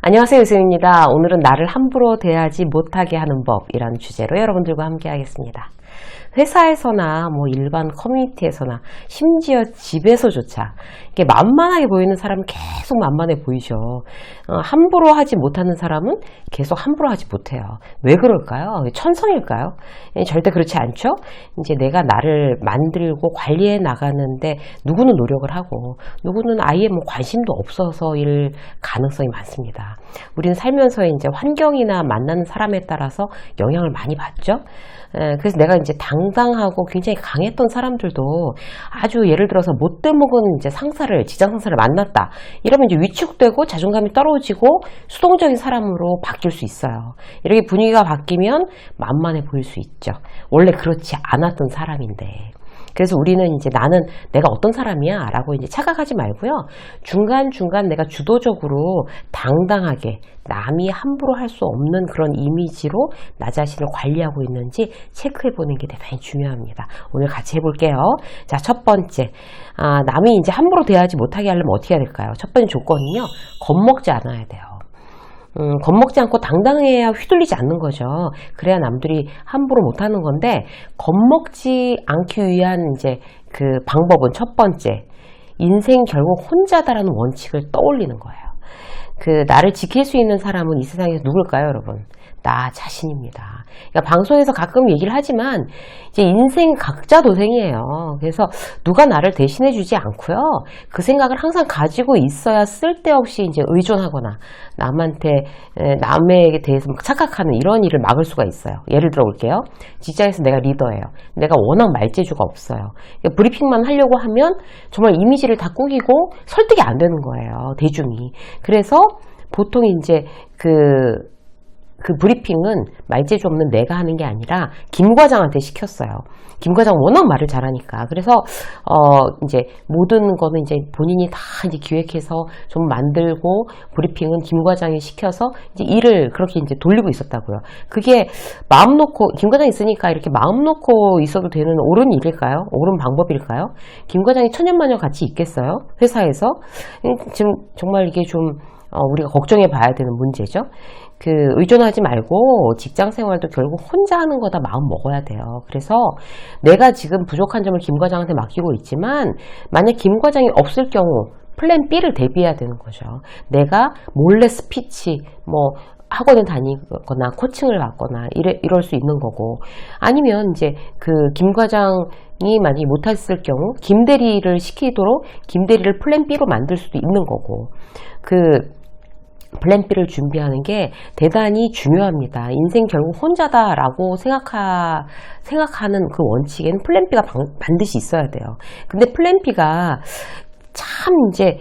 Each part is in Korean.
안녕하세요, 유승입니다. 오늘은 나를 함부로 대하지 못하게 하는 법이라는 주제로 여러분들과 함께 하겠습니다. 회사에서나 일반 커뮤니티에서나 심지어 집에서조차 이게 만만하게 보이는 사람은 계속 만만해 보이죠. 함부로 하지 못하는 사람은 계속 함부로 하지 못해요. 왜 그럴까요? 천성일까요? 절대 그렇지 않죠. 이제 내가 나를 만들고 관리해 나가는데 누구는 노력을 하고 누구는 아예 관심도 없어서일 가능성이 많습니다. 우리는 살면서 이제 환경이나 만나는 사람에 따라서 영향을 많이 받죠. 그래서 내가 이제 당당하고 굉장히 강했던 사람들도 아주 예를 들어서 못돼 먹은 이제 직장 상사를 만났다. 이러면 이제 위축되고 자존감이 떨어지고 수동적인 사람으로 바뀔 수 있어요. 이렇게 분위기가 바뀌면 만만해 보일 수 있죠. 원래 그렇지 않았던 사람인데. 그래서 우리는 이제 나는 내가 어떤 사람이야 라고 이제 착각하지 말고요. 중간중간 내가 주도적으로 당당하게 남이 함부로 할 수 없는 그런 이미지로 나 자신을 관리하고 있는지 체크해 보는 게 대단히 중요합니다. 오늘 같이 해볼게요. 자, 첫 번째. 남이 이제 함부로 대하지 못하게 하려면 어떻게 해야 될까요? 첫 번째 조건은요. 겁먹지 않아야 돼요. 겁먹지 않고 당당해야 휘둘리지 않는 거죠. 그래야 남들이 함부로 못하는 건데, 겁먹지 않기 위한 이제 그 방법은 첫 번째, 인생 결국 혼자다라는 원칙을 떠올리는 거예요. 나를 지킬 수 있는 사람은 이 세상에서 누굴까요, 여러분? 나 자신입니다. 그러니까 방송에서 가끔 얘기를 하지만 이제 인생 각자 도생이에요. 그래서 누가 나를 대신해 주지 않고요. 그 생각을 항상 가지고 있어야 쓸데없이 이제 의존하거나 남에게 대해서 착각하는 이런 일을 막을 수가 있어요. 예를 들어 볼게요. 직장에서 내가 리더예요. 내가 워낙 말재주가 없어요. 그러니까 브리핑만 하려고 하면 정말 이미지를 다 꾸기고 설득이 안 되는 거예요. 대중이. 그래서 보통 이제 그 브리핑은 말재주 없는 내가 하는 게 아니라 김 과장한테 시켰어요. 김 과장 워낙 말을 잘하니까. 그래서 이제 모든 거는 이제 본인이 다 이제 기획해서 좀 만들고 브리핑은 김 과장이 시켜서 이제 일을 그렇게 이제 돌리고 있었다고요. 그게 마음 놓고 김 과장이 있으니까 이렇게 마음 놓고 있어도 되는 옳은 일일까요? 옳은 방법일까요? 김 과장이 천년만년 같이 있겠어요? 회사에서? 지금 정말 이게 좀 우리가 걱정해 봐야 되는 문제죠. 의존하지 말고 직장 생활도 결국 혼자 하는 거다 마음 먹어야 돼요. 그래서 내가 지금 부족한 점을 김 과장한테 맡기고 있지만 만약 김 과장이 없을 경우 플랜 B를 대비해야 되는 거죠. 내가 몰래 스피치 학원에 다니거나 코칭을 받거나 이럴 수 있는 거고, 아니면 이제 김 과장이 만약에 못했을 경우 김 대리를 시키도록 김 대리를 플랜 B로 만들 수도 있는 거고, 플랜 B를 준비하는 게 대단히 중요합니다. 인생 결국 혼자다라고 생각하는 그 원칙에는 플랜 B가 반드시 있어야 돼요. 근데 플랜 B가 참 이제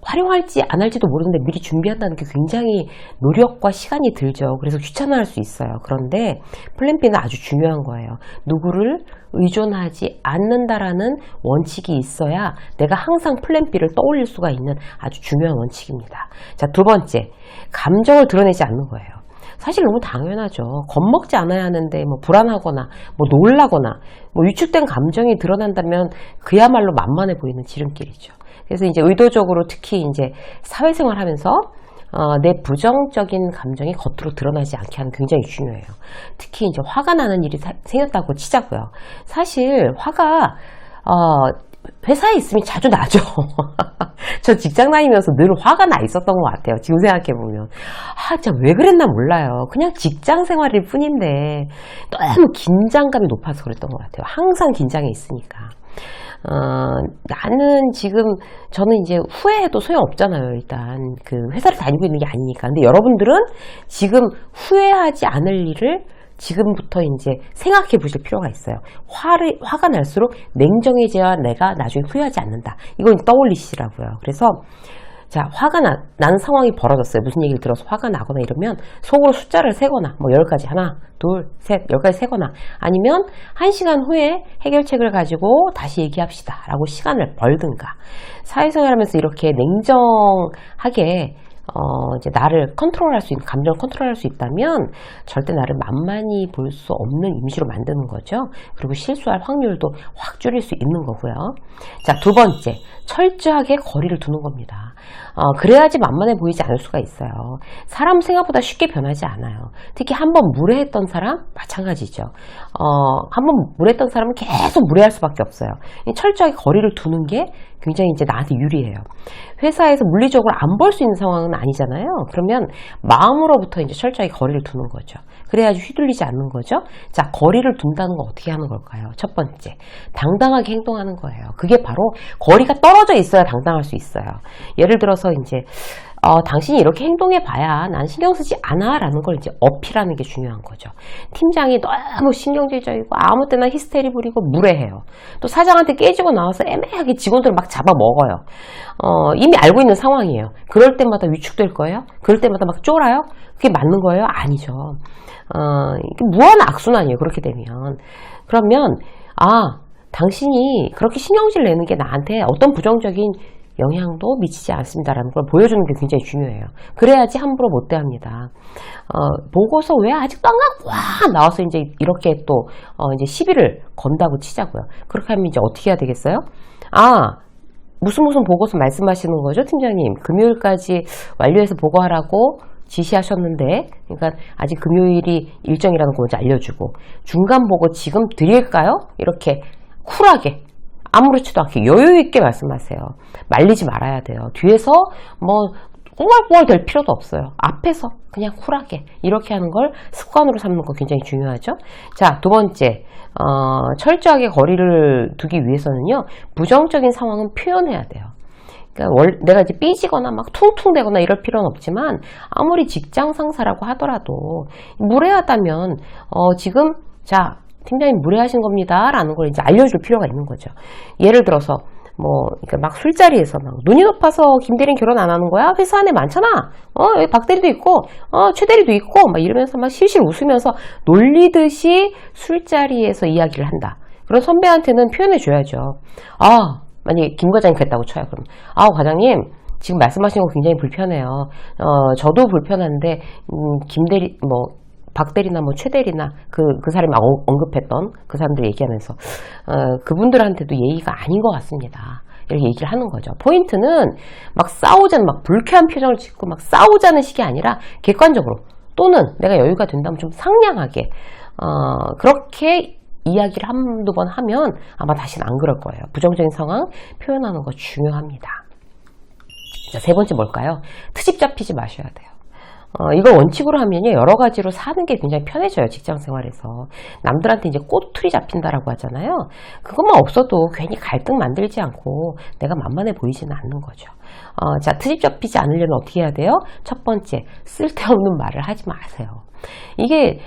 활용할지 안 할지도 모르는데 미리 준비한다는 게 굉장히 노력과 시간이 들죠. 그래서 귀찮아할 수 있어요. 그런데 플랜 B는 아주 중요한 거예요. 누구를 의존하지 않는다라는 원칙이 있어야 내가 항상 플랜 B를 떠올릴 수가 있는 아주 중요한 원칙입니다. 자, 두 번째, 감정을 드러내지 않는 거예요. 사실 너무 당연하죠. 겁먹지 않아야 하는데 불안하거나 놀라거나 위축된 감정이 드러난다면 그야말로 만만해 보이는 지름길이죠. 그래서 이제 의도적으로 특히 이제 사회생활 하면서 내 부정적인 감정이 겉으로 드러나지 않게 하는 게 굉장히 중요해요. 특히 이제 화가 나는 일이 생겼다고 치자고요. 사실 화가 회사에 있으면 자주 나죠. 저 직장 다니면서 늘 화가 나 있었던 것 같아요. 지금 생각해보면. 진짜 왜 그랬나 몰라요. 그냥 직장 생활일 뿐인데 너무 긴장감이 높아서 그랬던 것 같아요. 항상 긴장해 있으니까. 저는 이제 후회해도 소용없잖아요. 일단 회사를 다니고 있는 게 아니니까. 근데 여러분들은 지금 후회하지 않을 일을 지금부터 이제 생각해 보실 필요가 있어요. 화가 날수록 냉정해져야 내가 나중에 후회하지 않는다. 이걸 떠올리시라고요. 그래서 자, 화가 나는 상황이 벌어졌어요. 무슨 얘기를 들어서 화가 나거나 이러면 속으로 숫자를 세거나 10가지 하나, 둘, 셋, 10가지 세거나 아니면 1시간 후에 해결책을 가지고 다시 얘기합시다 라고 시간을 벌든가, 사회생활 하면서 이렇게 냉정하게 이제 나를 컨트롤할 수 있는, 감정을 컨트롤할 수 있다면 절대 나를 만만히 볼 수 없는 이미지로 만드는 거죠. 그리고 실수할 확률도 확 줄일 수 있는 거고요. 자, 두 번째, 철저하게 거리를 두는 겁니다. 그래야지 만만해 보이지 않을 수가 있어요. 사람 생각보다 쉽게 변하지 않아요. 특히 한번 무례했던 사람 마찬가지죠. 한번 무례했던 사람은 계속 무례할 수밖에 없어요. 철저하게 거리를 두는 게 굉장히 이제 나한테 유리해요. 회사에서 물리적으로 안 볼 수 있는 상황은 아니잖아요. 그러면 마음으로부터 이제 철저하게 거리를 두는 거죠. 그래야지 휘둘리지 않는 거죠. 자, 거리를 둔다는 건 어떻게 하는 걸까요? 첫 번째, 당당하게 행동하는 거예요. 그게 바로 거리가 떨어져 있어야 당당할 수 있어요. 예를 들어서 이제 당신이 이렇게 행동해 봐야 난 신경 쓰지 않아 라는 걸 이제 어필하는 게 중요한 거죠. 팀장이 너무 신경질적이고 아무 때나 히스테리 부리고 무례해요. 또 사장한테 깨지고 나와서 애매하게 직원들을 막 잡아먹어요. 이미 알고 있는 상황이에요. 그럴 때마다 위축될 거예요? 그럴 때마다 막 쫄아요? 그게 맞는 거예요? 아니죠. 이게 무한 악순환이에요. 그렇게 되면. 그러면 당신이 그렇게 신경질 내는 게 나한테 어떤 부정적인 영향도 미치지 않습니다라는 걸 보여주는 게 굉장히 중요해요. 그래야지 함부로 못 대합니다. 보고서 왜 아직도 안 갖고 와 나와서 이제 이렇게 또 이제 시비를 건다고 치자고요. 그렇게 하면 이제 어떻게 해야 되겠어요? 무슨 보고서 말씀하시는 거죠, 팀장님? 금요일까지 완료해서 보고하라고 지시하셨는데, 그러니까 아직 금요일이 일정이라는 거 먼저 알려주고, 중간 보고 지금 드릴까요? 이렇게 쿨하게 아무렇지도 않게 여유있게 말씀하세요. 말리지 말아야 돼요. 뒤에서 뭐 꽁얼꽁얼 될 필요도 없어요. 앞에서 그냥 쿨하게 이렇게 하는 걸 습관으로 삼는 거 굉장히 중요하죠. 자, 두 번째, 철저하게 거리를 두기 위해서는요, 부정적인 상황은 표현해야 돼요. 그러니까 내가 이제 삐지거나 막 퉁퉁대거나 이럴 필요는 없지만, 아무리 직장 상사라고 하더라도 무례하다면 지금 자, 팀장님 무례하신 겁니다 라는 걸 이제 알려줄 필요가 있는 거죠. 예를 들어서 그러니까 막 술자리에서 막 눈이 높아서 김대리는 결혼 안 하는 거야? 회사 안에 많잖아. 여기 박대리도 있고 최대리도 있고 막 이러면서 막 실실 웃으면서 놀리듯이 술자리에서 이야기를 한다. 그런 선배한테는 표현해 줘야죠. 만약에 김 과장이 그랬다고 쳐요. 그럼 과장님 지금 말씀하신 거 굉장히 불편해요. 저도 불편한데 김대리 박대리나 최대리나 그 사람이 언급했던 그 사람들 얘기하면서 그분들한테도 예의가 아닌 것 같습니다. 이렇게 얘기를 하는 거죠. 포인트는 막 싸우자는, 막 불쾌한 표정을 짓고 막 싸우자는 식이 아니라 객관적으로, 또는 내가 여유가 된다면 좀 상냥하게 그렇게 이야기를 한두 번 하면 아마 다시는 안 그럴 거예요. 부정적인 상황 표현하는 거 중요합니다. 자, 세 번째 뭘까요? 트집 잡히지 마셔야 돼요. 이걸 원칙으로 하면요, 여러 가지로 사는 게 굉장히 편해져요, 직장 생활에서. 남들한테 이제 꼬투리 잡힌다라고 하잖아요. 그것만 없어도 괜히 갈등 만들지 않고 내가 만만해 보이지는 않는 거죠. 자, 트집 잡히지 않으려면 어떻게 해야 돼요? 첫 번째, 쓸데없는 말을 하지 마세요. 이게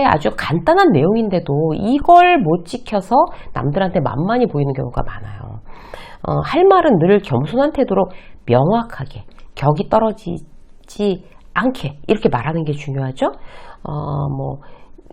아주 간단한 내용인데도 이걸 못 지켜서 남들한테 만만히 보이는 경우가 많아요. 할 말은 늘 겸손한 태도로 명확하게, 격이 떨어지지 않게 이렇게 말하는 게 중요하죠.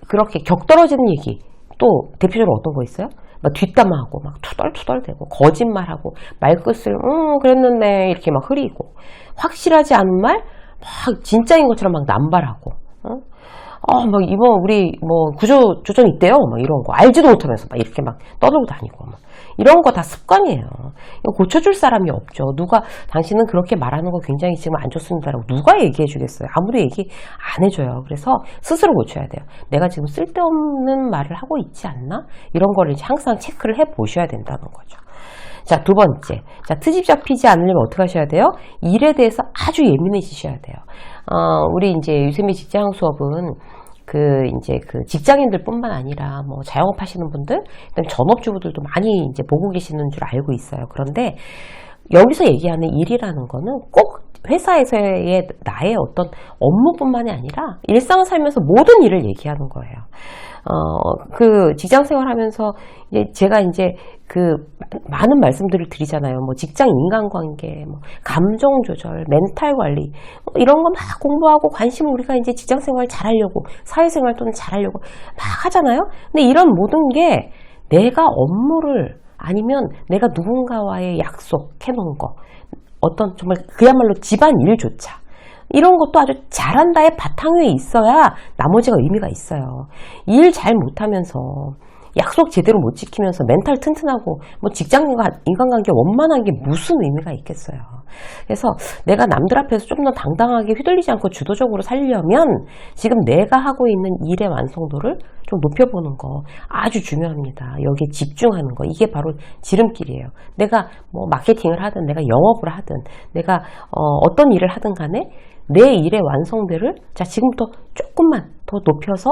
그렇게 격 떨어지는 얘기, 또 대표적으로 어떤 거 있어요? 막 뒷담화하고 막 투덜투덜대고 거짓말하고 말끝을 그랬는데 이렇게 막 흐리고, 확실하지 않은 말 막 진짜인 것처럼 막 남발하고, 막 이번 우리 구조 조정 있대요. 막 이런 거 알지도 못하면서 막 이렇게 막 떠들고 다니고, 막 이런 거 다 습관이에요. 이거 고쳐줄 사람이 없죠. 당신은 그렇게 말하는 거 굉장히 지금 안 좋습니다라고 누가 얘기해 주겠어요? 아무도 얘기 안 해줘요. 그래서 스스로 고쳐야 돼요. 내가 지금 쓸데없는 말을 하고 있지 않나? 이런 거를 이제 항상 체크를 해 보셔야 된다는 거죠. 자, 두 번째. 자, 트집 잡히지 않으려면 어떻게 하셔야 돼요? 일에 대해서 아주 예민해지셔야 돼요. 우리 이제 유세미 직장 수업은 이제 직장인들 뿐만 아니라 자영업 하시는 분들, 그다음에 전업주부들도 많이 이제 보고 계시는 줄 알고 있어요. 그런데 여기서 얘기하는 일이라는 거는 꼭 회사에서의 나의 어떤 업무뿐만이 아니라 일상 살면서 모든 일을 얘기하는 거예요. 직장 생활 하면서 제가 이제 많은 말씀들을 드리잖아요. 직장 인간관계, 감정 조절, 멘탈 관리, 이런 거 막 공부하고 관심을 우리가 이제 직장 생활 잘하려고, 사회생활 또는 잘하려고 막 하잖아요. 근데 이런 모든 게 내가 업무를, 아니면 내가 누군가와의 약속해 놓은 거, 어떤 정말 그야말로 집안일조차 이런 것도 아주 잘한다의 바탕 위에 있어야 나머지가 의미가 있어요. 일 잘 못하면서 약속 제대로 못 지키면서 멘탈 튼튼하고 뭐 직장인과 인간관계 원만한 게 무슨 의미가 있겠어요. 그래서 내가 남들 앞에서 좀 더 당당하게 휘둘리지 않고 주도적으로 살려면 지금 내가 하고 있는 일의 완성도를 좀 높여보는 거 아주 중요합니다. 여기에 집중하는 거, 이게 바로 지름길이에요. 내가 뭐 마케팅을 하든 내가 영업을 하든 내가 어떤 일을 하든 간에 내 일의 완성도를 자 지금부터 조금만 더 높여서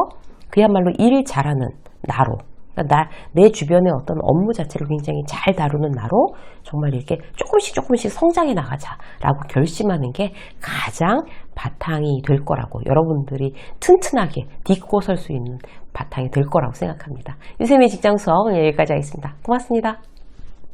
그야말로 일 잘하는 나로, 그러니까 내 주변의 어떤 업무 자체를 굉장히 잘 다루는 나로 정말 이렇게 조금씩 성장해 나가자라고 결심하는 게 가장 바탕이 될 거라고, 여러분들이 튼튼하게 딛고 설 수 있는 바탕이 될 거라고 생각합니다. 유쌤의 직장 수업 여기까지 하겠습니다. 고맙습니다.